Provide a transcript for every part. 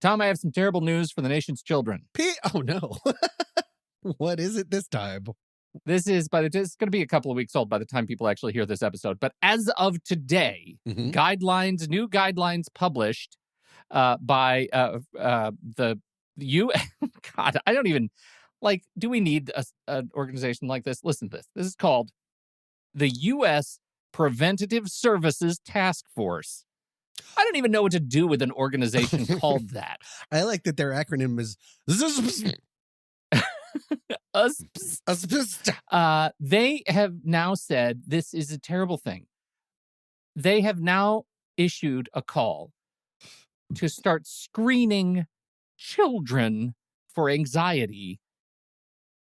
Tom, I have some terrible news for the nation's children. Oh, no. What is it this time? This is, it's going to be a couple of weeks old by the time people actually hear this episode. But as of today, new guidelines published by the God, I don't even, do we need an organization like this? Listen to this. This is called the U.S. Preventative Services Task Force. I don't even know what to do with an organization called that. I like that their acronym is... They have now said this is a terrible thing. They have now issued a call to start screening children for anxiety,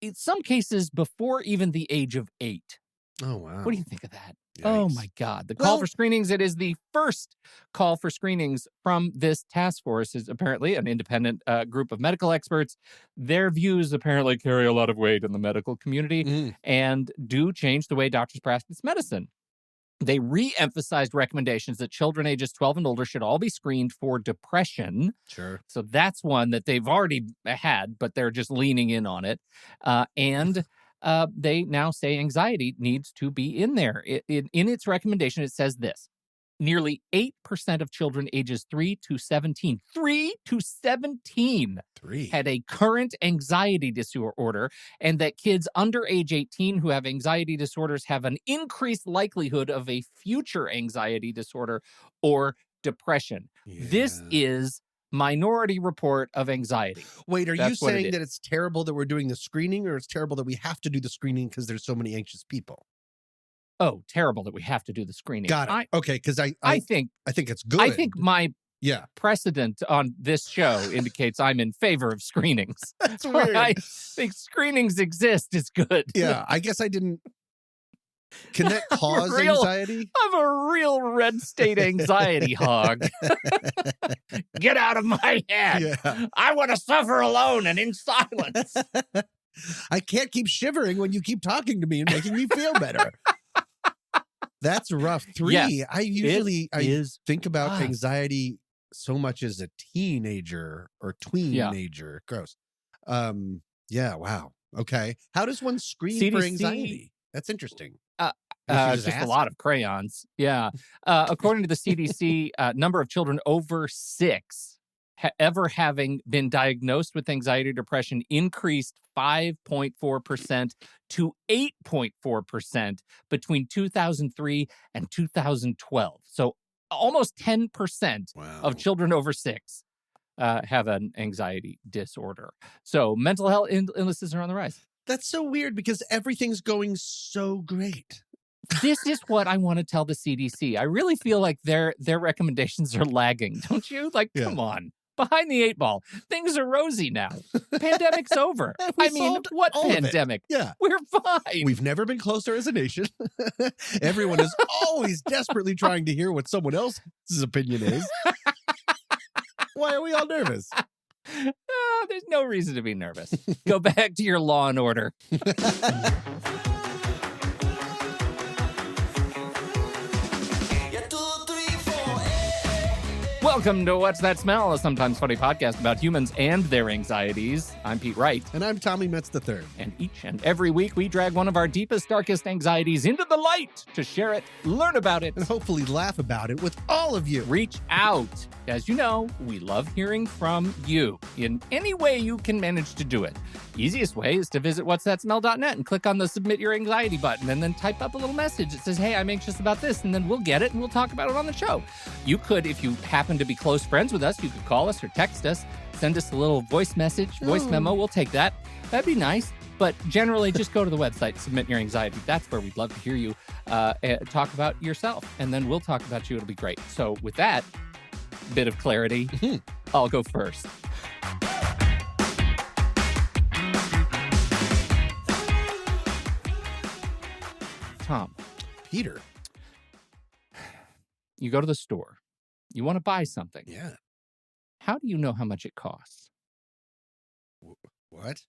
in some cases before even the age of 8. Oh, wow. What do you think of that? Yikes. Oh, my God. The call for screenings, it is the first call for screenings from this task force, is apparently an independent group of medical experts. Their views apparently carry a lot of weight in the medical community and do change the way doctors practice medicine. They re-emphasized recommendations that children ages 12 and older should all be screened for depression. Sure. So that's one that they've already had, but they're just leaning in on it. They now say anxiety needs to be in there. In its recommendation, it says this. Nearly 8% of children ages 3 to 17 had a current anxiety disorder, and that kids under age 18 who have anxiety disorders have an increased likelihood of a future anxiety disorder or depression. Yeah. This is Minority Report of Anxiety. Wait, are you saying that it's terrible that we're doing the screening, or it's terrible that we have to do the screening because there's so many anxious people? Oh, terrible that we have to do the screening. Got it. Okay, because I think it's good. I think my precedent on this show indicates I'm in favor of screenings. That's weird. I think screenings exist is good. Yeah, I guess I didn't. Can that cause anxiety? I'm a real red state anxiety hog. Get out of my head. Yeah. I want to suffer alone and in silence. I can't keep shivering when you keep talking to me and making me feel better. That's rough. 3. Yes, I think about anxiety so much as a teenager or tweenager. Gross. Wow. Okay. How does one screen CDC, for anxiety? That's interesting. Just a lot of crayons. Yeah. According to the CDC, number of children over 6 ever having been diagnosed with anxiety or depression increased 5.4% to 8.4% between 2003 and 2012. So almost 10% of children over 6 have an anxiety disorder. So mental health illnesses are on the rise. That's so weird because everything's going so great. This is what I want to tell the CDC. I really feel like their recommendations are lagging, don't you? Come on. Behind the 8 ball. Things are rosy now. Pandemic's over. I mean, what pandemic? Yeah. We're fine. We've never been closer as a nation. Everyone is always desperately trying to hear what someone else's opinion is. Why are we all nervous? There's no reason to be nervous. Go back to your Law and Order. Welcome to What's That Smell, a sometimes funny podcast about humans and their anxieties. I'm Pete Wright. And I'm Tommy Metz III. And each and every week, we drag one of our deepest, darkest anxieties into the light to share it, learn about it, and hopefully laugh about it with all of you. Reach out. As you know, we love hearing from you in any way you can manage to do it. Easiest way is to visit whatsthatsmell.net and click on the Submit Your Anxiety button and then type up a little message that says, hey, I'm anxious about this, and then we'll get it and we'll talk about it on the show. You could, if you happen to be close friends with us, you could call us or text us, send us a little voice memo. We'll take that. That'd be nice. But generally, just go to the website, Submit Your Anxiety. That's where we'd love to hear you talk about yourself, and then we'll talk about you. It'll be great. So with that bit of clarity, I'll go first. Tom. Peter. You go to the store. You want to buy something. Yeah. How do you know how much it costs? What?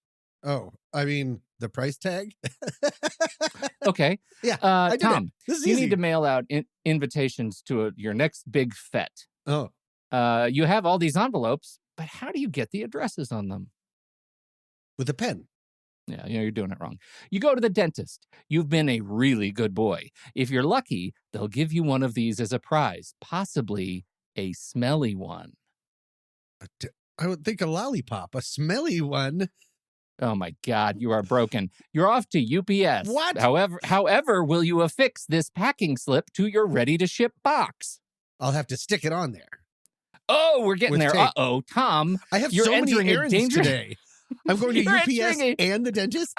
Oh, I mean, the price tag? Okay. Yeah. Tom, this is you easy. need to mail out invitations to your next big fete. Oh. You have all these envelopes, But how do you get the addresses on them? With a pen. Yeah, you're doing it wrong. You go to the dentist. You've been a really good boy. If you're lucky, they'll give you one of these as a prize, possibly a smelly one. I would think a lollipop, a smelly one. Oh my God, you are broken. You're off to UPS. What? However, will you affix this packing slip to your ready-to-ship box? I'll have to stick it on there. Oh, we're getting there. Tape. Uh-oh, Tom. I have so many errands today. I'm going to UPS and the dentist.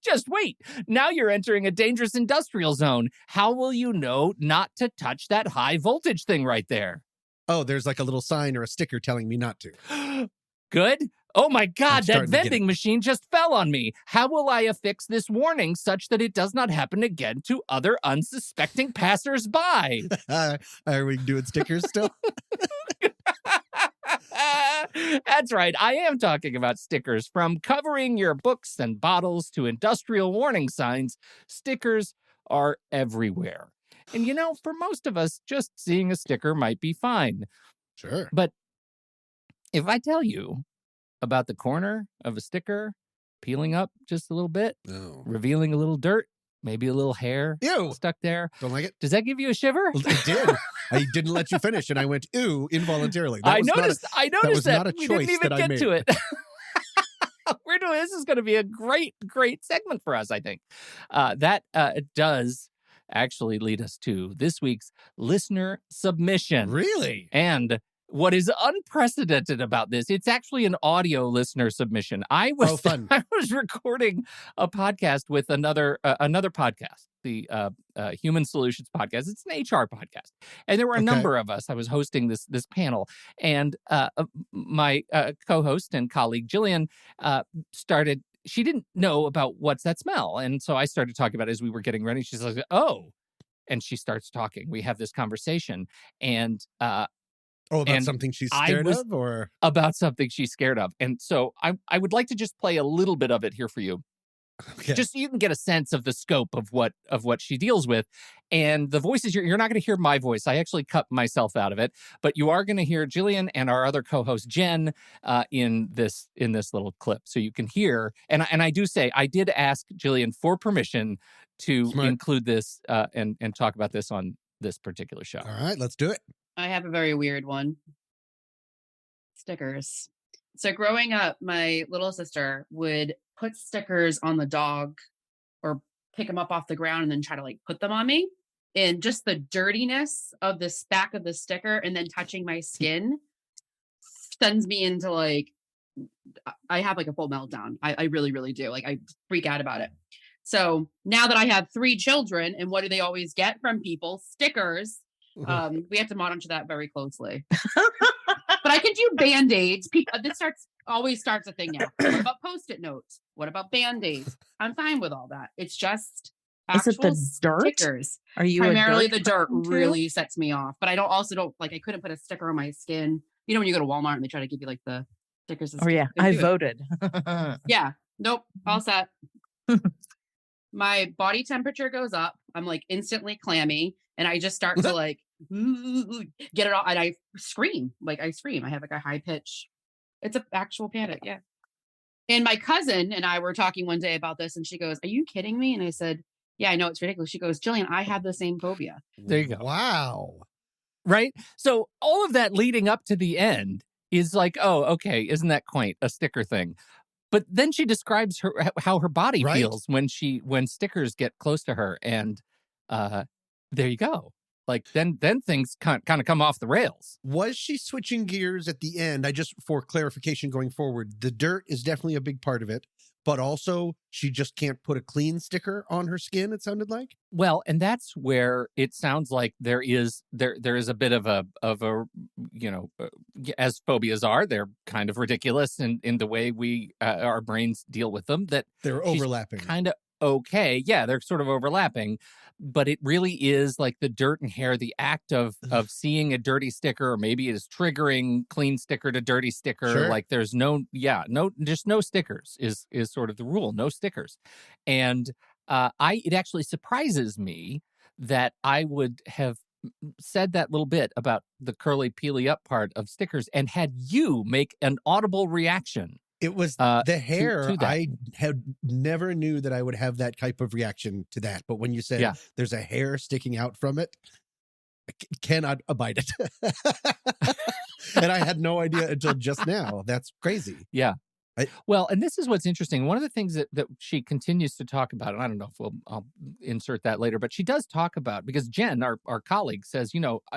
Just wait. Now you're entering a dangerous industrial zone. How will you know not to touch that high voltage thing right there? Oh, there's like a little sign or a sticker telling me not to. Good. Oh my God, that vending machine just fell on me. How will I affix this warning such that it does not happen again to other unsuspecting passersby? Are we doing stickers still? That's right. I am talking about stickers. From covering your books and bottles to industrial warning signs, stickers are everywhere. And for most of us, just seeing a sticker might be fine. Sure. But if I tell you about the corner of a sticker peeling up just a little bit, revealing a little dirt, maybe a little hair stuck there. Don't like it? Does that give you a shiver? Well, it did. I didn't let you finish, and I went, ooh, involuntarily. I noticed that. Not a we choice didn't even that get I made. to it. This is going to be a great segment for us, I think. That does actually lead us to this week's listener submission. Really? And what is unprecedented about this, it's actually an audio listener submission. I was recording a podcast with another podcast, the Human Solutions podcast. It's an HR podcast. And there were a number of us. I was hosting this panel. And my co-host and colleague, Jillian, she didn't know about what's that smell. And so I started talking about it as we were getting ready. She's like, oh. And she starts talking. We have this conversation. And about something she's scared of, or about something she's scared of. And so I would like to just play a little bit of it here for you. Okay. Just so you can get a sense of the scope of what she deals with. And the voices, you're not going to hear my voice. I actually cut myself out of it, but you are going to hear Jillian and our other co-host Jen in this little clip. So you can hear, and I do say, I did ask Jillian for permission to include this and talk about this on this particular show. All right, let's do it. I have a very weird one. Stickers. So growing up, my little sister would put stickers on the dog or pick them up off the ground and then try to put them on me. And just the dirtiness of the back of the sticker and then touching my skin sends me into I have a full meltdown. I really, really do. I freak out about it. So now that I have 3 children, and what do they always get from people? Stickers. We have to monitor that very closely. But I can do Band-Aids. This always starts a thing now. What about Post-it notes? What about Band-Aids? I'm fine with all that. It's just actual Is it the dirt? Stickers. Are you primarily the dirt really sets me off. But I don't I couldn't put a sticker on my skin. When you go to Walmart and they try to give you the stickers. Oh yeah, I voted. Yeah. Nope. All set. My body temperature goes up. I'm instantly clammy. And I just start to get it all. And I scream. I scream. I have a high pitch. It's an actual panic. Yeah. And my cousin and I were talking one day about this. And she goes, are you kidding me? And I said, yeah, I know it's ridiculous. She goes, Jillian, I have the same phobia. There you go. Wow. Right. So all of that leading up to the end is oh, okay. Isn't that quaint? A sticker thing. But then she describes how her body feels when stickers get close to her. And there you go. Then things kind of come off the rails. Was she switching gears at the end? For clarification going forward, the dirt is definitely a big part of it, but also she just can't put a clean sticker on her skin, it sounded like. Well, and that's where it sounds like there is a bit of a as phobias are, they're kind of ridiculous in the way we our brains deal with them, that they're overlapping. Kind of okay. Yeah, they're sort of overlapping. But it really is the dirt and hair, the act of seeing a dirty sticker, or maybe it is triggering clean sticker to dirty sticker. Sure. There's no stickers is sort of the rule. No stickers. And it actually surprises me that I would have said that little bit about the curly peely up part of stickers and had you make an audible reaction. It was the hair. To that. I had never knew that I would have that type of reaction to that. But when you said there's a hair sticking out from it, I cannot abide it. And I had no idea until just now. That's crazy. Yeah. Well, and this is what's interesting. One of the things that she continues to talk about, and I don't know if I'll insert that later, but she does talk about, because Jen, our colleague, says,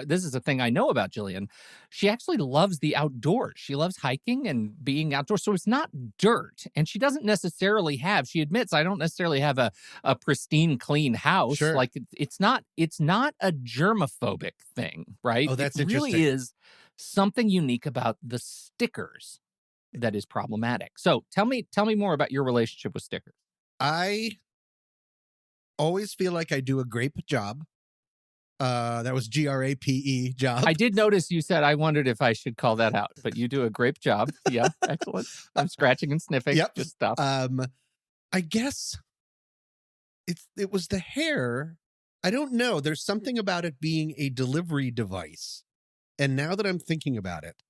this is a thing I know about Jillian. She actually loves the outdoors. She loves hiking and being outdoors. So it's not dirt. And she doesn't necessarily she admits, I don't necessarily have a pristine, clean house. Sure. Like it's not a germophobic thing, right? Oh, that's it interesting. really is something unique about the stickers that is problematic. So tell me more about your relationship with stickers. I always feel like I do a great job. That was GRAPE, job. I did notice you said, I wondered if I should call that out, but you do a great job. Yeah, excellent. I'm scratching and sniffing. Yep. Just stuff. I guess it was the hair. I don't know. There's something about it being a delivery device. And now that I'm thinking about it,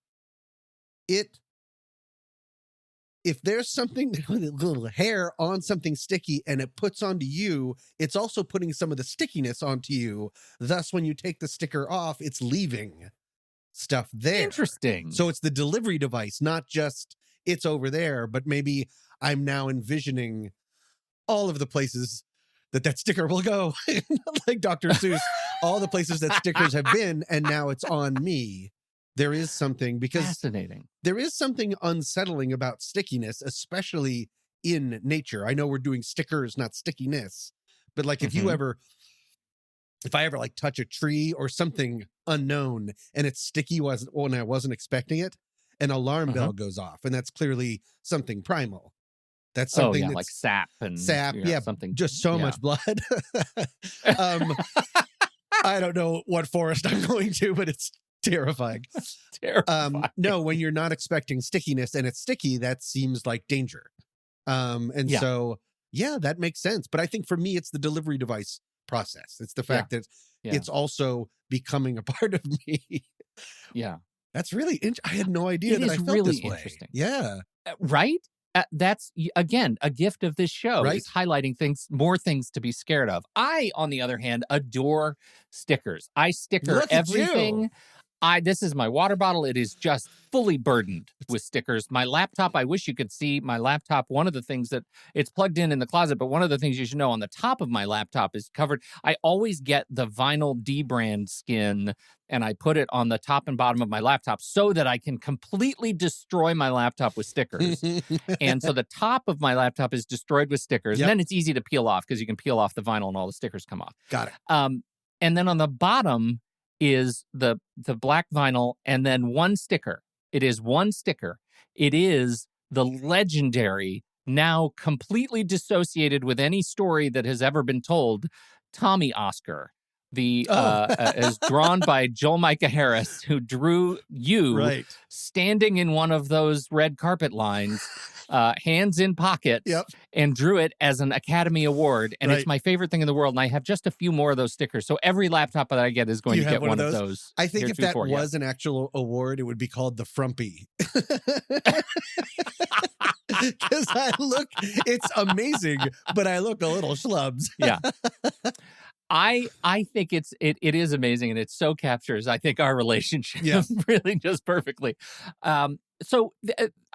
if there's something with a little hair on something sticky and it puts onto you, it's also putting some of the stickiness onto you. Thus, when you take the sticker off, it's leaving stuff there. Interesting. So it's the delivery device, not just it's over there, but maybe I'm now envisioning all of the places that sticker will go. Like Dr. Seuss, all the places that stickers have been, and now it's on me. There is something, because fascinating. There is something unsettling about stickiness, especially in nature. I know we're doing stickers, not stickiness, but like if I ever like touch a tree or something unknown and it's sticky when I wasn't expecting it, an alarm bell goes off, and that's clearly something primal. That's something that's like sap and something, just so much blood. I don't know what forest I'm going to, but it's terrifying. No, when you're not expecting stickiness and it's sticky, that seems like danger. So that makes sense. But I think for me, it's the delivery device process. It's the fact that it's also becoming a part of me. Yeah. That's really I had no idea that I felt really this way. Interesting. Yeah. Right? That's, again, a gift of this show, right? Is highlighting more things to be scared of. I, on the other hand, adore stickers. I sticker everything. This is my water bottle. It is just fully burdened with stickers. My laptop, I wish you could see my laptop. One of the things that it's plugged in the closet, but one of the things you should know, on the top of my laptop is covered. I always get the vinyl D-brand skin and I put it on the top and bottom of my laptop so that I can completely destroy my laptop with stickers. And so the top of my laptop is destroyed with stickers. And then it's easy to peel off because you can peel off the vinyl and all the stickers come off. Got it. And then on the bottom is the black vinyl and then one sticker. It is one sticker. It is the legendary, now completely dissociated with any story that has ever been told, Tommy Oscar. As drawn by Joel Micah Harris, who drew you standing in one of those red carpet lines, hands in pockets, and drew it as an Academy Award. And it's my favorite thing in the world. And I have just a few more of those stickers. So every laptop that I get is going to get one of those. I think if that was an actual award, it would be called the Frumpy. Because it's amazing, but I look a little schlubs. Yeah. I think it is amazing, and it so captures, I think, our relationship really just perfectly. So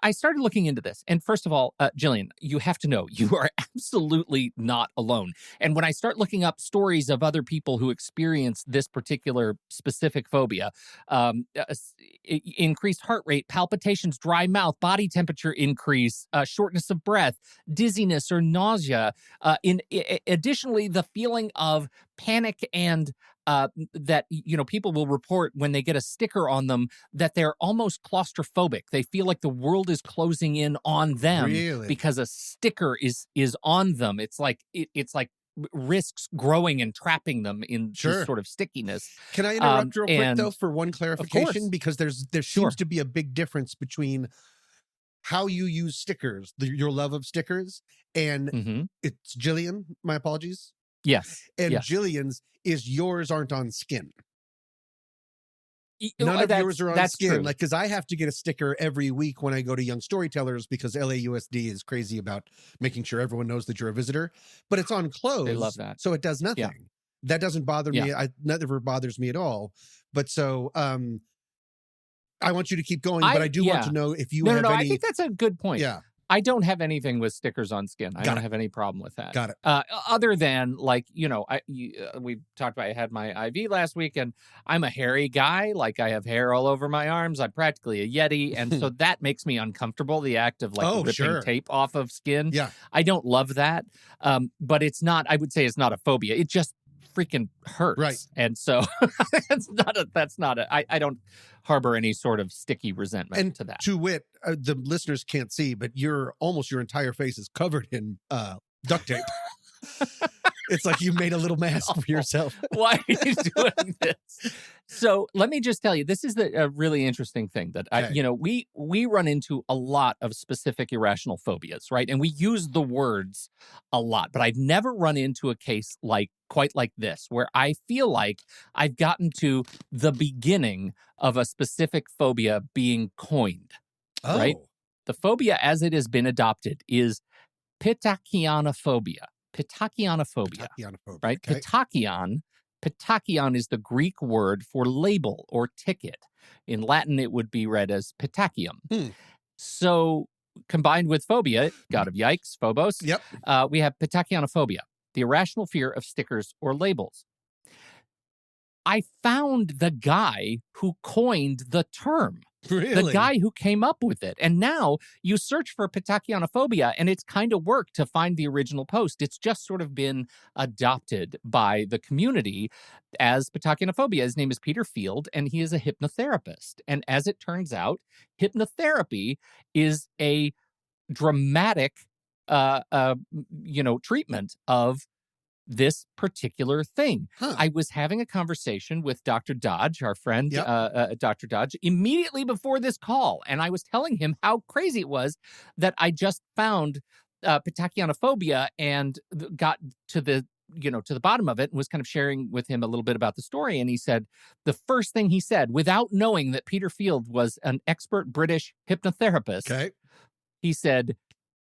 I started looking into this. And first of all, Jillian, you have to know, you are absolutely not alone. And when I start looking up stories of other people who experience this particular specific phobia, increased heart rate, palpitations, dry mouth, body temperature increase, shortness of breath, dizziness or nausea, additionally, the feeling of panic and that people will report when they get a sticker on them that they're almost claustrophobic. They feel like the world is closing in on them because a sticker is on them. It's like risks growing and trapping them in this sort of stickiness. Can I interrupt real quick though for one clarification? Because there seems to be a big difference between how you use stickers, your love of stickers, and it's Jillian. My apologies. Yes. And Jillian's is yours aren't on skin. None of yours are on skin. True. Like, because I have to get a sticker every week when I go to Young Storytellers because LAUSD is crazy about making sure everyone knows that you're a visitor. But it's on clothes. They love that. So it does nothing. Yeah. That doesn't bother me. Yeah. That never bothers me at all. But so I want you to keep going, but I do want to know if you have any... I think that's a good point. Yeah. I don't have anything with stickers on skin. I Got don't it. have any problem with that. Got it. Other than, like, we talked about, I had my IV last week, and I'm a hairy guy. Like, I have hair all over my arms. I'm practically a Yeti. And so that makes me uncomfortable, the act of, like, ripping tape off of skin. Yeah. I don't love that. But it's not, I would say it's not a phobia. It just freaking hurts. Right. And so I don't harbor any sort of sticky resentment to that. To wit, the listeners can't see, but almost your entire face is covered in duct tape. It's like you made a little mask for yourself. Why are you doing this? So let me just tell you, this is a really interesting thing that we run into a lot of specific irrational phobias, right? And we use the words a lot, but I've never run into a case quite like this, where I feel like I've gotten to the beginning of a specific phobia being coined, right? The phobia as it has been adopted is Pittakionophobia. Pittakionophobia, right? Okay. Pitakion is the Greek word for label or ticket. In Latin, it would be read as pitakium. So combined with phobia, god of yikes, phobos, we have Pittakionophobia, the irrational fear of stickers or labels. I found the guy who coined the term. Really? The guy who came up with it. And now you search for Pittakionophobia, and it's kind of work to find the original post. It's just sort of been adopted by the community as Pittakionophobia. His name is Peter Field, and he is a hypnotherapist. And as it turns out, hypnotherapy is a dramatic, treatment of this particular thing. I was having a conversation with Dr. Dodge, our friend, Dr. Dodge, immediately before this call. And I was telling him how crazy it was that I just found Pittakionophobia and got to the bottom of it and was kind of sharing with him a little bit about the story. And he said, the first thing he said, without knowing that Peter Field was an expert British hypnotherapist, he said,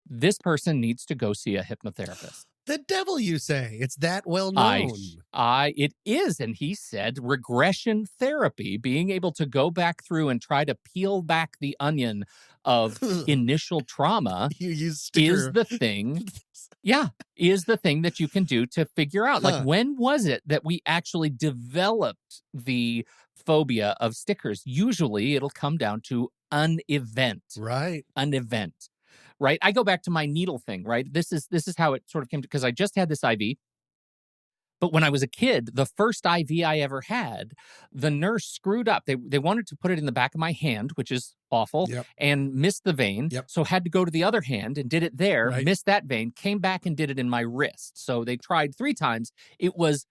this person needs to go see a hypnotherapist. The devil, you say? It's that well known. It is. And he said regression therapy, being able to go back through and try to peel back the onion of initial trauma is the thing. Is the thing that you can do to figure out, like, when was it that we actually developed the phobia of stickers? Usually it'll come down to an event. Right. An event. Right. I go back to my needle thing, right? This is how it sort of came to, because I just had this IV. But when I was a kid, the first IV I ever had, the nurse screwed up. They wanted to put it in the back of my hand, which is awful, and missed the vein. So had to go to the other hand and did it there, missed that vein, came back and did it in my wrist. So they tried 3 times. It was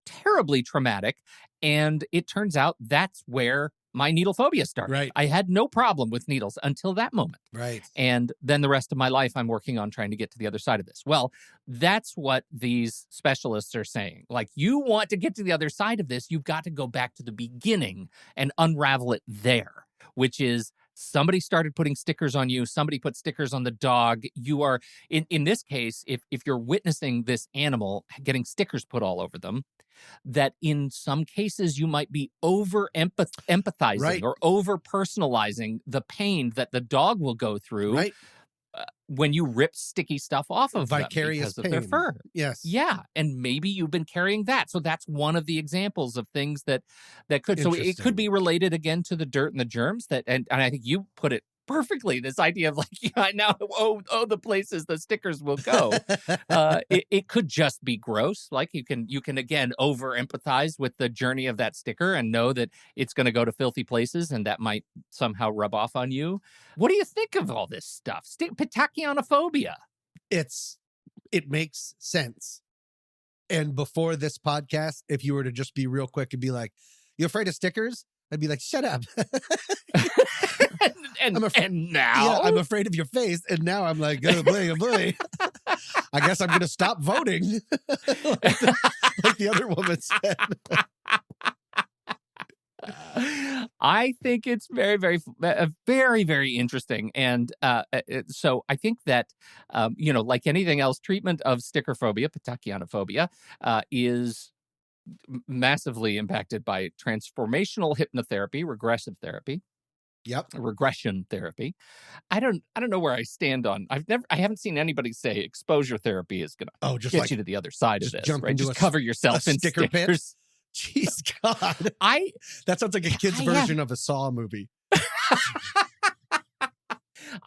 terribly traumatic. And it turns out that's where my needle phobia started. Right. I had no problem with needles until that moment. Right. And then the rest of my life, I'm working on trying to get to the other side of this. Well, that's what these specialists are saying. Like, you want to get to the other side of this, you've got to go back to the beginning and unravel it there, which is somebody started putting stickers on you. Somebody put stickers on the dog. You are, in this case, if you're witnessing this animal getting stickers put all over them, that in some cases you might be over empathizing or over personalizing the pain that the dog will go through when you rip sticky stuff off of vicarious them because of their fur. Yes. Yeah. And maybe you've been carrying that. So that's one of the examples of things that could. So it could be related again to the dirt and the germs and I think you put it perfectly, this idea of like, now, the places the stickers will go. It could just be gross. Like you can again over empathize with the journey of that sticker and know that it's going to go to filthy places and that might somehow rub off on you. What do you think of all this stuff? Pittakionophobia. It makes sense. And before this podcast, if you were to just be real quick and be like, you afraid of stickers? I'd be like, shut up. and now? I'm afraid of your face. And now I'm like, oh boy, oh boy. I guess I'm going to stop voting. like the other woman said. I think it's very, very, very interesting. And so I think that, like anything else, treatment of sticker phobia, Pittakionophobia, is massively impacted by transformational hypnotherapy, regressive therapy, regression therapy. I don't know where I stand on. I haven't seen anybody say exposure therapy is going to get you to the other side of this, right? Just cover yourself in stickers. Pit? Jeez, God. That sounds like a kid's version of a Saw movie.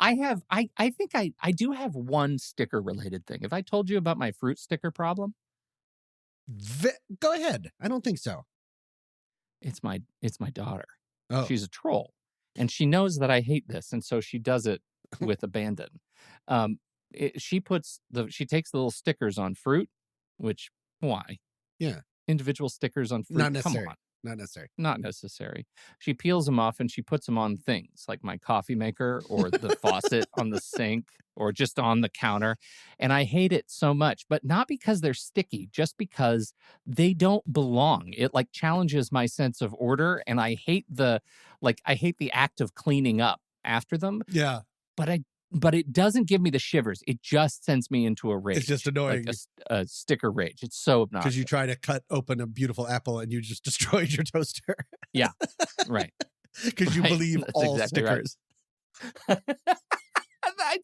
I think I do have one sticker related thing. Have I told you about my fruit sticker problem? Go ahead. I don't think so. It's my daughter. Oh. She's a troll, and she knows that I hate this, and so she does it with abandon. She takes the little stickers on fruit, which why? Yeah. Individual stickers on fruit. Not necessary. Come on. Not necessary. Not necessary. She peels them off and she puts them on things like my coffee maker or the faucet on the sink or just on the counter. And I hate it so much, but not because they're sticky, just because they don't belong. It like challenges my sense of order. And I hate the act of cleaning up after them. Yeah. But it doesn't give me the shivers. It just sends me into a rage. It's just annoying. Like a sticker rage. It's so obnoxious. Because you try to cut open a beautiful apple and you just destroyed your toaster. Yeah, right. Because you believe That's all exactly stickers. Right.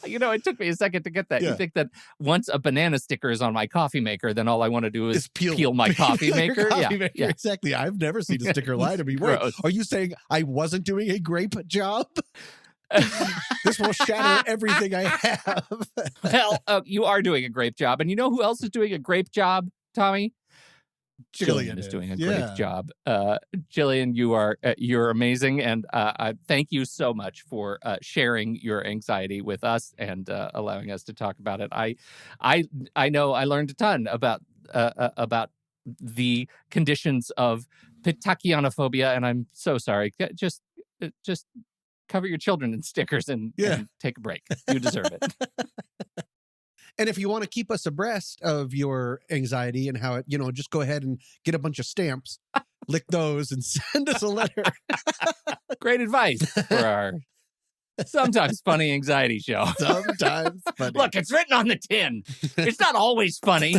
It took me a second to get that. Yeah. You think that once a banana sticker is on my coffee maker, then all I want to do is peel my coffee maker? Yeah, exactly. I've never seen a sticker lie to me. Wait, are you saying I wasn't doing a grape job? This will shatter everything I have. Well, you are doing a great job. And you know who else is doing a great job, Tommy? Jillian is doing a great job. Jillian, you're amazing. And thank you so much for sharing your anxiety with us and allowing us to talk about it. I know I learned a ton about the conditions of Pittakionophobia, and I'm so sorry. Just cover your children in stickers and take a break. You deserve it. And if you want to keep us abreast of your anxiety and how it, just go ahead and get a bunch of stamps, lick those and send us a letter. Great advice for our sometimes funny anxiety show. Sometimes funny. Look, it's written on the tin. It's not always funny.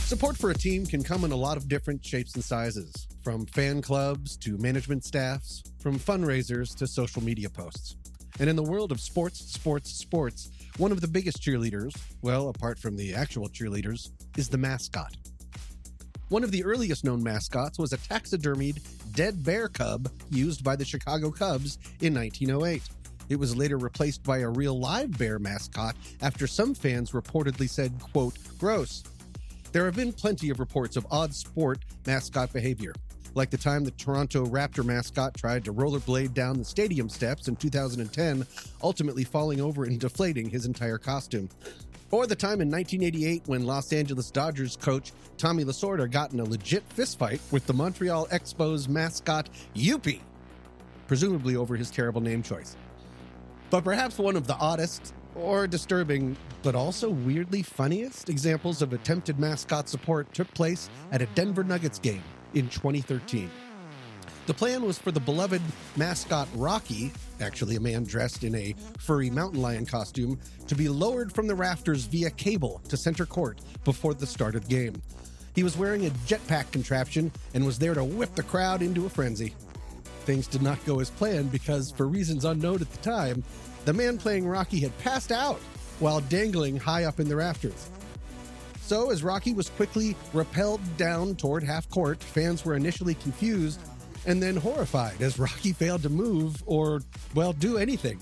Support for a team can come in a lot of different shapes and sizes, from fan clubs to management staffs, from fundraisers to social media posts. And in the world of sports, one of the biggest cheerleaders, well, apart from the actual cheerleaders, is the mascot. One of the earliest known mascots was a taxidermied dead bear cub used by the Chicago Cubs in 1908. It was later replaced by a real live bear mascot after some fans reportedly said, quote, gross. There have been plenty of reports of odd sport mascot behavior, like the time the Toronto Raptor mascot tried to rollerblade down the stadium steps in 2010, ultimately falling over and deflating his entire costume. Or the time in 1988 when Los Angeles Dodgers coach Tommy Lasorda got in a legit fistfight with the Montreal Expos mascot Youppi, presumably over his terrible name choice. But perhaps one of the oddest or disturbing, but also weirdly funniest examples of attempted mascot support took place at a Denver Nuggets game in 2013. The plan was for the beloved mascot Rocky, actually a man dressed in a furry mountain lion costume, to be lowered from the rafters via cable to center court before the start of the game. He was wearing a jetpack contraption and was there to whip the crowd into a frenzy. Things did not go as planned because, for reasons unknown at the time, the man playing Rocky had passed out while dangling high up in the rafters. So, as Rocky was quickly rappelled down toward half court, fans were initially confused and then horrified as Rocky failed to move or, well, do anything.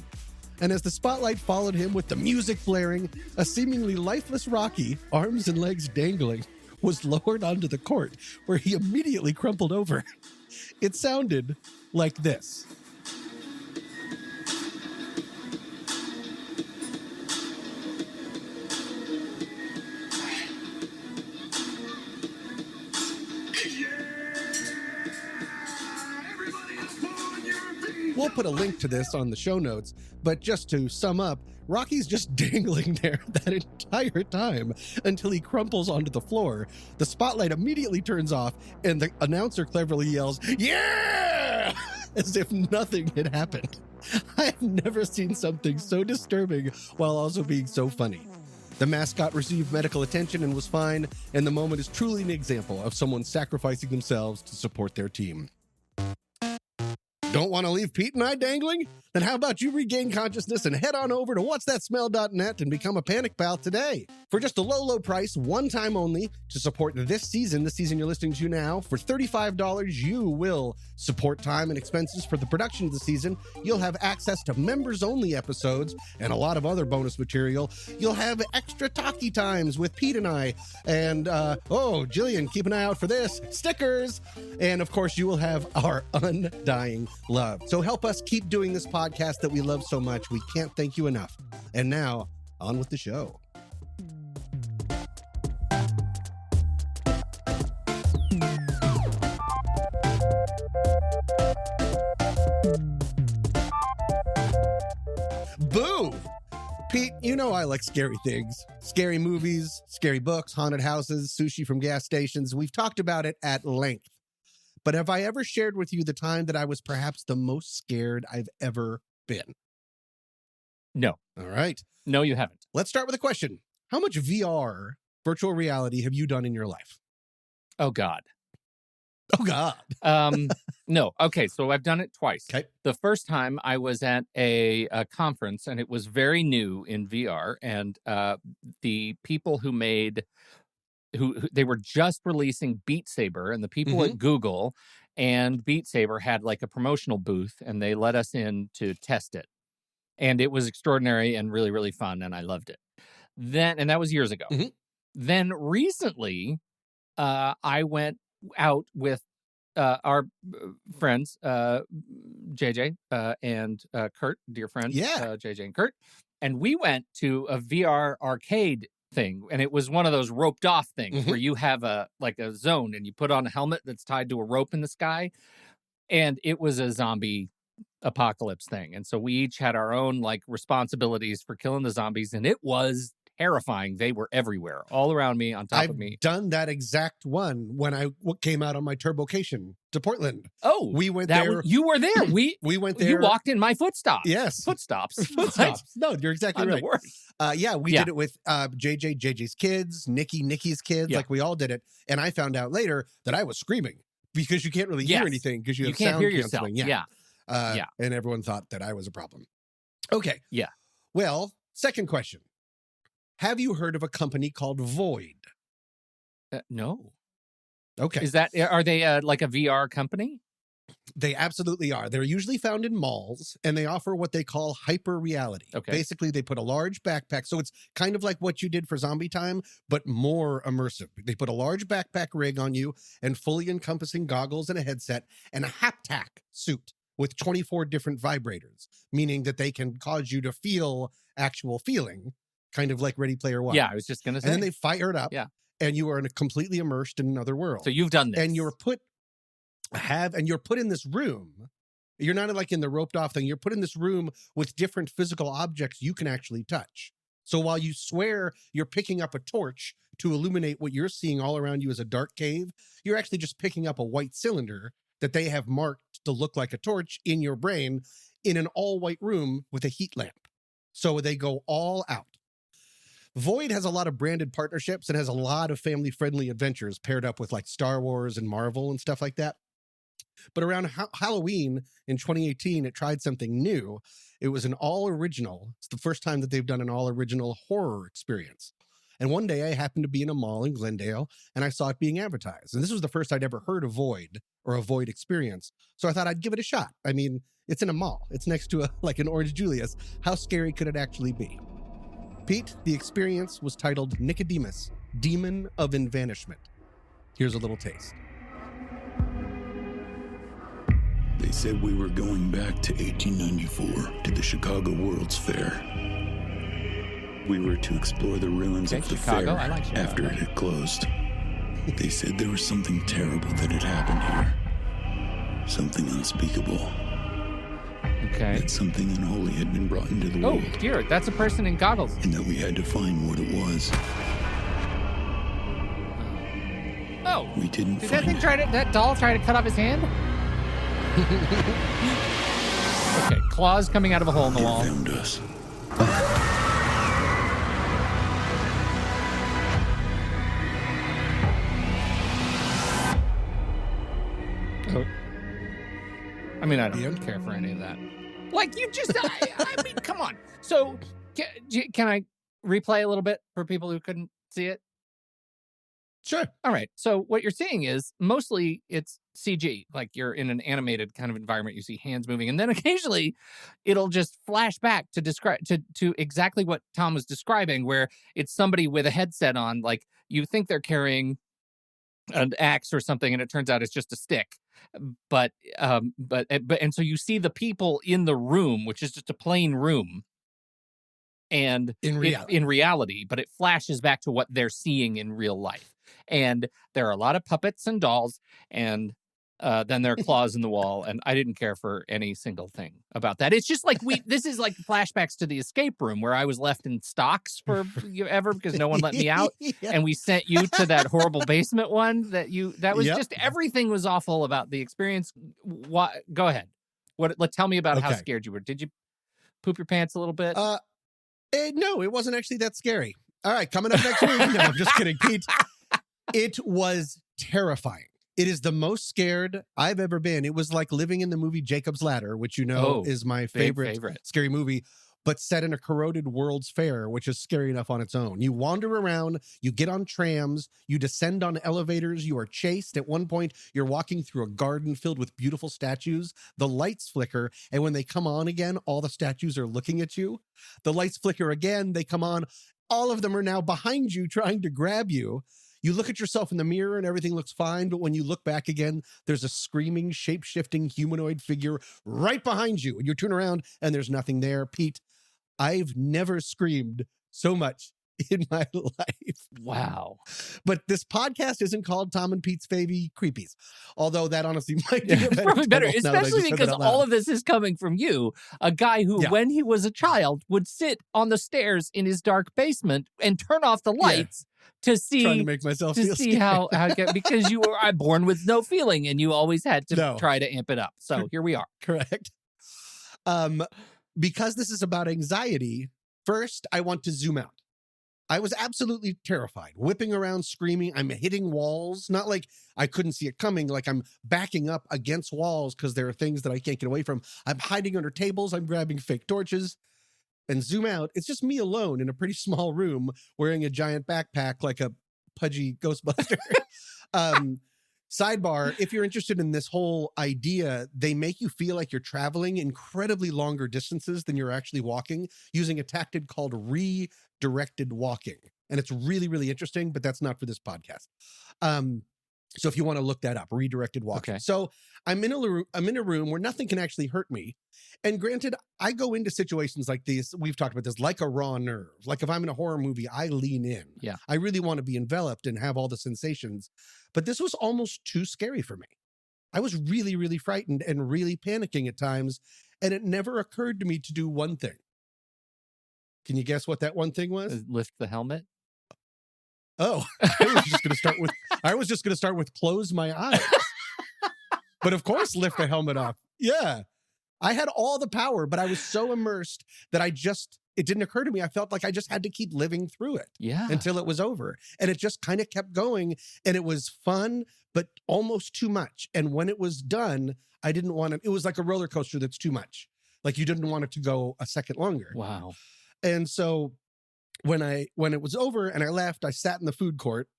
And as the spotlight followed him with the music blaring, a seemingly lifeless Rocky, arms and legs dangling, was lowered onto the court, where he immediately crumpled over. It sounded like this. Everybody up on your feet. We'll put a link to this on the show notes, but just to sum up, Rocky's just dangling there that entire time until he crumples onto the floor. The spotlight immediately turns off, and the announcer cleverly yells, "Yeah!" as if nothing had happened. I've never seen something so disturbing while also being so funny. The mascot received medical attention and was fine, and the moment is truly an example of someone sacrificing themselves to support their team. Don't want to leave Pete and I dangling? Then how about you regain consciousness and head on over to whatsthatsmell.net and become a Panic Pal today. For just a low price, one time only, to support this season, the season you're listening to now, for $35, you will support time and expenses for the production of the season. You'll have access to members-only episodes and a lot of other bonus material. You'll have extra talkie times with Pete and I. And, Jillian, keep an eye out for this. Stickers! And, of course, you will have our undying love. So help us keep doing this podcast that we love so much. We can't thank you enough. And now, on with the show. Boo! Pete, you know I like scary things. Scary movies, scary books, haunted houses, sushi from gas stations. We've talked about it at length. But have I ever shared with you the time that I was perhaps the most scared I've ever been? No. All right. No, you haven't. Let's start with a question. How much VR, virtual reality, have you done in your life? Oh, God. Oh, God. No. Okay, so I've done it twice. Okay. The first time I was at a conference, and it was very new in VR, and the people who made... Who they were just releasing Beat Saber, and the people at Google and Beat Saber had like a promotional booth, and they let us in to test it. And it was extraordinary and really, really fun, and I loved it. And that was years ago. Then recently, I went out with our friends, JJ and Kurt, dear friends, JJ and Kurt, and we went to a VR arcade thing, and it was one of those roped off things where you have a zone and you put on a helmet that's tied to a rope in the sky, and it was a zombie apocalypse thing. And so we each had our own like responsibilities for killing the zombies, and it was terrifying. They were everywhere, all around me, on top of me. I've done that exact one when I came out on my turbocation to Portland. Oh, we went there. You were there. We went there. You walked in my footsteps. Yes. Footsteps. No, you're exactly right. We did it with JJ's kids, Nikki's kids. Like we all did it. And I found out later that I was screaming because you can't really hear anything because you have can't sound hear yourself. Yeah. And everyone thought that I was a problem. Okay. Yeah. Well, second question. Have you heard of a company called Void? No. Okay. Are they like a VR company? They absolutely are. They're usually found in malls, and they offer what they call hyper reality. Okay. Basically, they put a large backpack. So it's kind of like what you did for Zombie Time, but more immersive. They put a large backpack rig on you and fully encompassing goggles and a headset and a haptic suit with 24 different vibrators, meaning that they can cause you to feel actual feeling. Kind of like Ready Player One. Yeah, I was just going to say. And then they fire it up. Yeah. And you are completely immersed in another world. So you've done this. And you're put in this room. You're not like in the roped off thing. You're put in this room with different physical objects you can actually touch. So while you swear you're picking up a torch to illuminate what you're seeing all around you as a dark cave, you're actually just picking up a white cylinder that they have marked to look like a torch in your brain in an all white room with a heat lamp. So they go all out. Void has a lot of branded partnerships and has a lot of family-friendly adventures paired up with like Star Wars and Marvel and stuff like that. But around Halloween in 2018, it tried something new. It was an all-original. It's the first time that they've done an all-original horror experience. And one day I happened to be in a mall in Glendale and I saw it being advertised. And this was the first I'd ever heard of Void or a Void experience. So I thought I'd give it a shot. I mean, it's in a mall. It's next to an Orange Julius. How scary could it actually be? Pete, the experience was titled Nicodemus, Demon of Envanishment. Here's a little taste. They said we were going back to 1894 to the Chicago World's Fair. We were to explore the ruins of the fair after it had closed. They said there was something terrible that had happened here. Something unspeakable. Okay. That something unholy had been brought into the world. Oh, dear. That's a person in goggles. And that we had to find what it was. Oh. We didn't Did find that doll try to cut off his hand? Okay, claws coming out of a hole in the wall. It found us. Oh. I mean, I don't care for any of that. Like, you just, I mean, come on. So, can I replay a little bit for people who couldn't see it? Sure. All right. So what you're seeing is mostly it's CG, like you're in an animated kind of environment. You see hands moving, and then occasionally it'll just flash back to describe to exactly what Tom was describing, where it's somebody with a headset on, like you think they're carrying an axe or something, and it turns out it's just a stick. But so you see the people in the room, which is just a plain room. And in reality, but it flashes back to what they're seeing in real life. And there are a lot of puppets and dolls, and then there are claws in the wall, and I didn't care for any single thing about that. It's just like this is like flashbacks to the escape room where I was left in stocks forever because no one let me out, and we sent you to that horrible basement one that was just everything was awful about the experience. Go ahead. Tell me about how scared you were. Did you poop your pants a little bit? No, it wasn't actually that scary. All right, coming up next week. No, I'm just kidding, Pete. It was terrifying. It is the most scared I've ever been. It was like living in the movie Jacob's Ladder, which is my favorite scary movie, but set in a corroded World's Fair, which is scary enough on its own. You wander around, you get on trams, you descend on elevators, you are chased. At one point, you're walking through a garden filled with beautiful statues. The lights flicker, and when they come on again, all the statues are looking at you. The lights flicker again, they come on. All of them are now behind you, trying to grab you. You look at yourself in the mirror and everything looks fine, but when you look back again, there's a screaming, shape-shifting humanoid figure right behind you. And you turn around and there's nothing there. Pete, I've never screamed so much in my life. Wow. But this podcast isn't called Tom and Pete's Favy Creepies, although that honestly might be probably better, especially because all of this is coming from you, a guy who, when he was a child, would sit on the stairs in his dark basement and turn off the lights to see, trying to make myself feel see how because you were born with no feeling and you always had to try to amp it up. So here we are. Correct. Because this is about anxiety, first I want to zoom out. I was absolutely terrified, whipping around, screaming. I'm hitting walls, not like I couldn't see it coming, like I'm backing up against walls because there are things that I can't get away from. I'm hiding under tables. I'm grabbing fake torches. And zoom out, it's just me alone in a pretty small room wearing a giant backpack like a pudgy Ghostbuster. Sidebar, if you're interested in this whole idea, they make you feel like you're traveling incredibly longer distances than you're actually walking using a tactic called redirected walking. And it's really, really interesting, but that's not for this podcast. So if you want to look that up, redirected walking. Okay. So I'm in a room where nothing can actually hurt me. And granted, I go into situations like these, we've talked about this, like a raw nerve. Like if I'm in a horror movie, I lean in. Yeah. I really want to be enveloped and have all the sensations. But this was almost too scary for me. I was really, really frightened and really panicking at times. And it never occurred to me to do one thing. Can you guess what that one thing was? Lift the helmet? Oh, I was just going to start with close my eyes. But of course, lift the helmet off. Yeah. I had all the power, but I was so immersed that it didn't occur to me. I felt like I just had to keep living through it until it was over. And it just kind of kept going. And it was fun, but almost too much. And when it was done, I didn't want it. It was like a roller coaster that's too much. Like you didn't want it to go a second longer. Wow. And so when it was over and I left, I sat in the food court.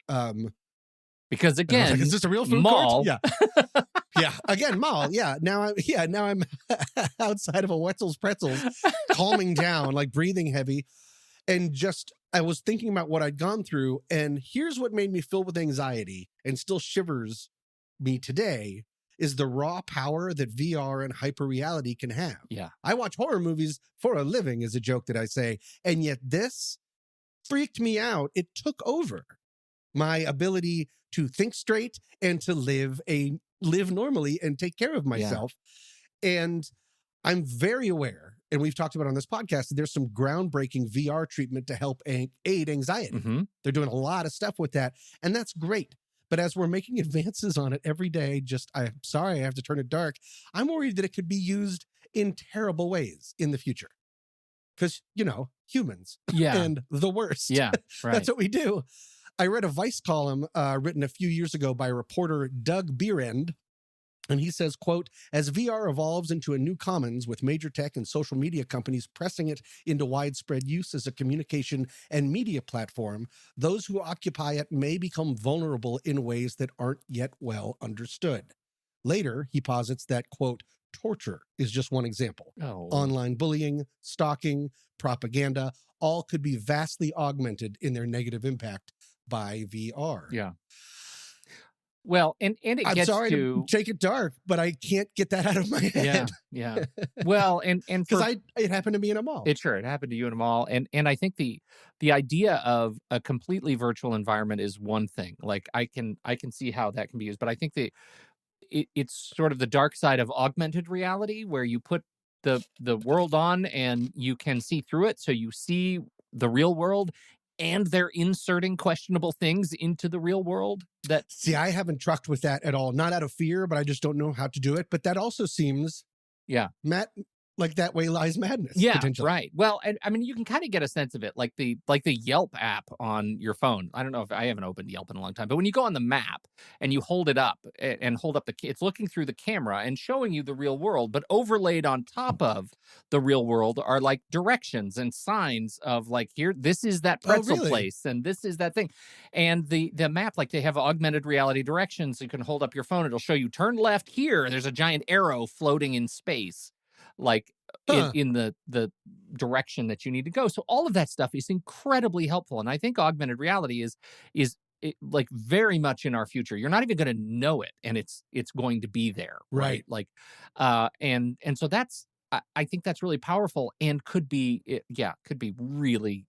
Because again, like, is this a real food mall? court? Yeah. Yeah. Again, mall. Yeah. Now I'm outside of a Wetzel's Pretzels, calming down, like breathing heavy. And I was thinking about what I'd gone through. And here's what made me filled with anxiety and still shivers me today is the raw power that VR and hyperreality can have. Yeah. I watch horror movies for a living is a joke that I say. And yet this freaked me out. It took over my ability to think straight and to live normally and take care of myself. Yeah. And I'm very aware, and we've talked about on this podcast, that there's some groundbreaking VR treatment to help aid anxiety. Mm-hmm. They're doing a lot of stuff with that, and that's great. But as we're making advances on it every day, I'm sorry I have to turn it dark, I'm worried that it could be used in terrible ways in the future. Because, humans and the worst. Yeah, right. That's what we do. I read a Vice column written a few years ago by reporter Doug Bierend, and he says, quote, as VR evolves into a new commons with major tech and social media companies pressing it into widespread use as a communication and media platform, those who occupy it may become vulnerable in ways that aren't yet well understood. Later, he posits that, quote, torture is just one example. Oh. Online bullying, stalking, propaganda, all could be vastly augmented in their negative impact by VR. Yeah. Well, and it I'm gets sorry to take it dark, but I can't get that out of my head. Yeah. Well, and because it happened to me in a mall. It happened to you in a mall, and I think the idea of a completely virtual environment is one thing. Like I can see how that can be used, but I think it's sort of the dark side of augmented reality, where you put the world on and you can see through it, so you see the real world. And they're inserting questionable things into the real world. See, I haven't trucked with that at all. Not out of fear, but I just don't know how to do it. But that also seems, Matt, like that way lies madness. Yeah, potentially. Right. Well, and I mean, you can kind of get a sense of it, like the Yelp app on your phone. I don't know if I haven't opened Yelp in a long time, but when you go on the map and you hold it up and hold up it's looking through the camera and showing you the real world, but overlaid on top of the real world are like directions and signs of like, here, this is that pretzel place and this is that thing. And the map, like they have augmented reality directions. You can hold up your phone. It'll show you turn left here. There's a giant arrow floating in space. Like in the direction that you need to go. So all of that stuff is incredibly helpful. And I think augmented reality is like very much in our future. You're not even going to know it, and it's going to be there. Right. Like, and so I think that's really powerful and could be really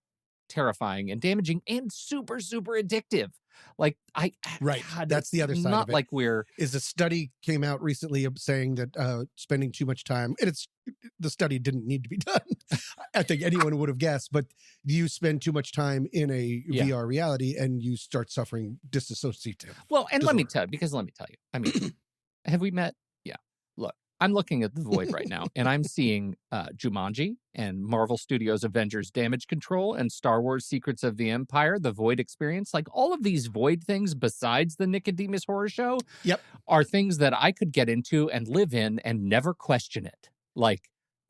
terrifying and damaging and super, super addictive. Like God, that's the other side not of it. Like is a study came out recently saying that spending too much time, and the study didn't need to be done. I think anyone would have guessed, but you spend too much time in a VR reality and you start suffering dissociative. Well, and let me tell you, I mean, have we met? Yeah. Look, I'm looking at the Void right now, and I'm seeing Jumanji and Marvel Studios' Avengers Damage Control and Star Wars Secrets of the Empire, the Void Experience. Like all of these Void things besides the Nicodemus Horror Show are things that I could get into and live in and never question it. Like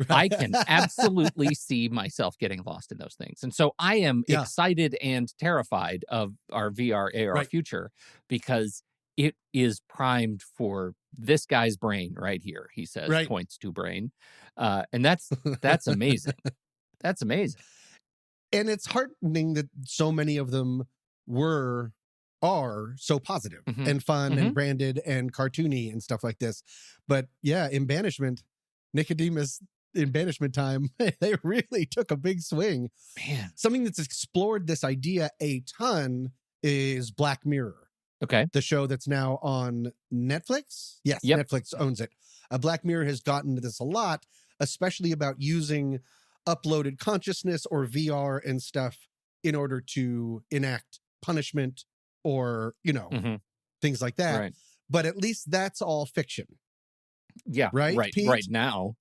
I can absolutely see myself getting lost in those things. And so I am excited and terrified of our VR AR future, because it is primed for this guy's brain right here. He says, points to brain. And that's amazing. That's amazing. And it's heartening that so many of them are so positive and fun and branded and cartoony and stuff like this. But in Banishment, Nicodemus in Banishment Time, they really took a big swing. Man. Something that's explored this idea a ton is Black Mirror. Okay. The show that's now on Netflix. Yes, Netflix owns it. Black Mirror has gotten to this a lot, especially about using uploaded consciousness or VR and stuff in order to enact punishment or, things like that. Right. But at least that's all fiction. Yeah. Right, Pete? Right now.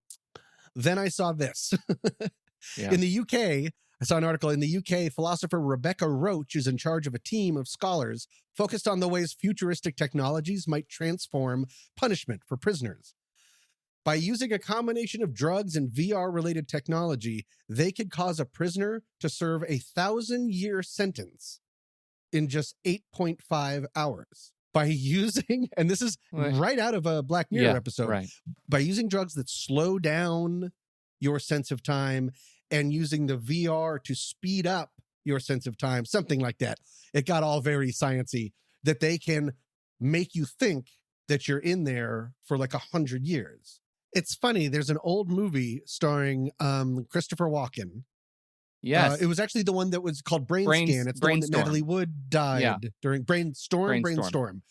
Then I saw this. In the UK, I saw an article. In the UK, philosopher Rebecca Roach is in charge of a team of scholars focused on the ways futuristic technologies might transform punishment for prisoners. By using a combination of drugs and VR-related technology, they could cause a prisoner to serve a 1,000-year sentence in just 8.5 hours. By using, and this is right out of a Black Mirror episode, by using drugs that slow down your sense of time and using the VR to speed up your sense of time, something like that. It got all very sciencey, that they can make you think that you're in there for like 100 years. It's funny. There's an old movie starring Christopher Walken. Yes. It was actually the one that was called Brain Scan. It's the one that Natalie Wood died during Brainstorm.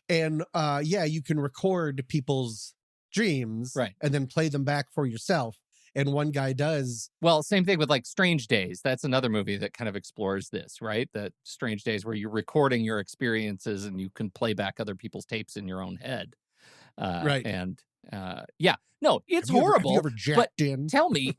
And you can record people's dreams, Right. and then play them back for yourself. And one guy does. Well, same thing with like Strange Days. That's another movie that kind of explores this, right? That Strange Days where you're recording your experiences and you can play back other people's tapes in your own head. Right. And yeah, no, it's Have horrible. you ever jacked in? Tell me,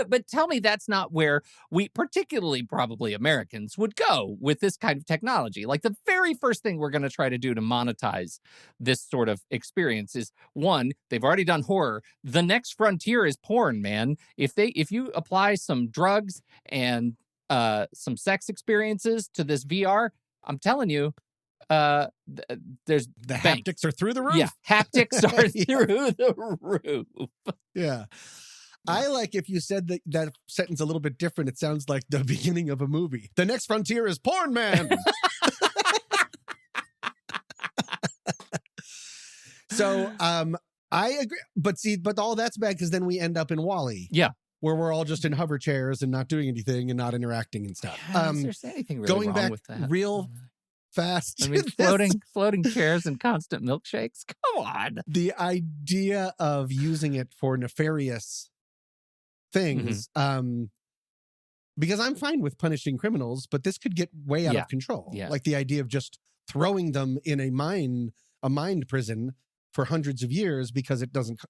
but tell me that's not where we, particularly probably Americans, would go with this kind of technology. Like the very first thing we're going to try to do to monetize this sort of experience is, one, they've already done horror. The next frontier is porn, man. If you apply some drugs and some sex experiences to this VR, I'm telling you, there's the haptics are through the roof. Yeah, haptics are through the roof. Yeah. I like if you said that sentence a little bit different. It sounds like the beginning of a movie. The next frontier is porn, man. So I agree. But all that's bad because then we end up in WALL-E. Yeah. Where we're all just in hover chairs and not doing anything and not interacting and stuff. Is there anything really going wrong back with that? real fast. I mean, floating chairs and constant milkshakes. Come on. The idea of using it for nefarious things, because I'm fine with punishing criminals, but this could get way out of control. Yeah. Like the idea of just throwing them in a mind prison for hundreds of years because it doesn't,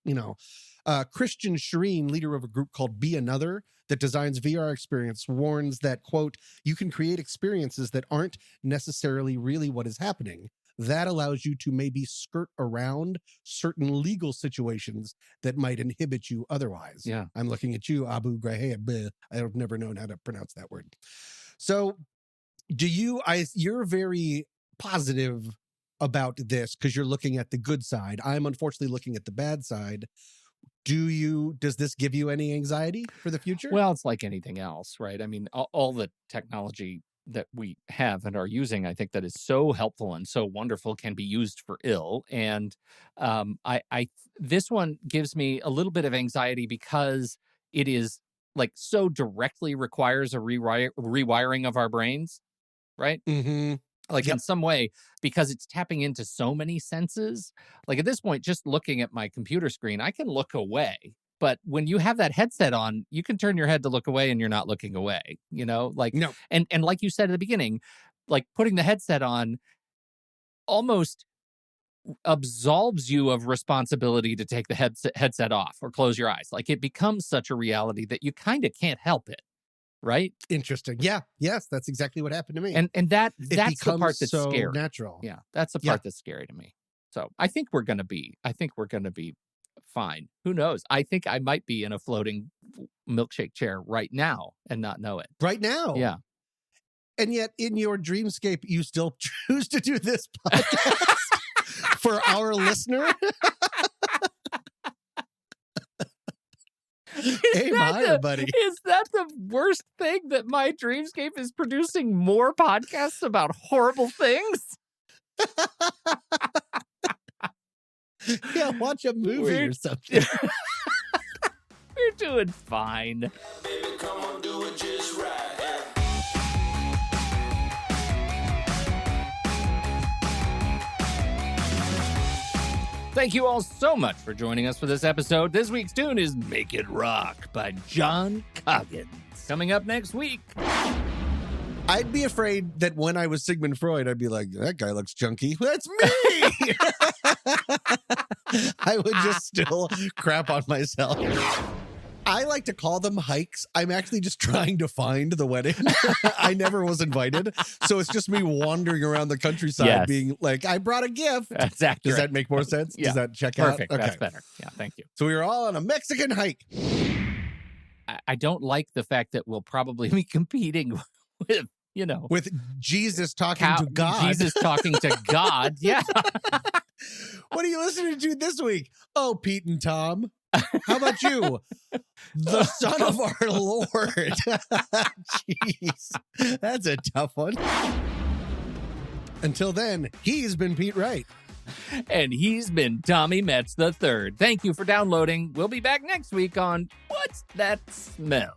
Christian Shireen, leader of a group called Be Another that designs VR experience, warns that, quote, you can create experiences that aren't necessarily really what is happening. That allows you to maybe skirt around certain legal situations that might inhibit you otherwise. Yeah. I'm looking at you, Abu Ghraib. I've never known how to pronounce that word. So you're very positive about this because you're looking at the good side. I'm unfortunately looking at the bad side. Does this give you any anxiety for the future? Well, it's like anything else, right? I mean, all the technology that we have and are using, I think that is so helpful and so wonderful can be used for ill. And this one gives me a little bit of anxiety because it is like so directly requires a rewiring of our brains, right? Mm-hmm. Like in some way, because it's tapping into so many senses. Like at this point, just looking at my computer screen, I can look away. But when you have that headset on, you can turn your head to look away and you're not looking away, like, no. And like you said at the beginning, like putting the headset on almost absolves you of responsibility to take the headset off or close your eyes. Like it becomes such a reality that you kind of can't help it. Right? Interesting. Yeah. Yes, that's exactly what happened to me. And that's the part that's so scary. Natural. Yeah, that's the part that's scary to me. So I think we're gonna be fine. Who knows? I think I might be in a floating milkshake chair right now and not know it. Right now. Yeah. And yet in your dreamscape, you still choose to do this podcast for our listener. Hey, buddy. Is that the worst thing that my dreamscape is producing more podcasts about horrible things? Yeah, watch a movie or something. We're doing fine. Baby, come on, do it just right. Thank you all so much for joining us for this episode. This week's tune is Make It Rock by John Coggins. Coming up next week. I'd be afraid that when I was Sigmund Freud, I'd be like, that guy looks junky. That's me! I would just still crap on myself. I like to call them hikes. I'm actually just trying to find the wedding. I never was invited. So it's just me wandering around the countryside being like, I brought a gift. That's accurate. Does that make more sense? Yeah. Does that check Perfect. out? That's better. Yeah, thank you. So we were all on a Mexican hike. I don't like the fact that we'll probably be competing with, with Jesus talking to God. Jesus talking to God. Yeah. What are you listening to this week? Oh, Pete and Tom. How about you? The Son of our Lord. Jeez. That's a tough one. Until then, he's been Pete Wright. And he's been Tommy Metz III. Thank you for downloading. We'll be back next week on What's That Smell?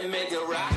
and make it rock.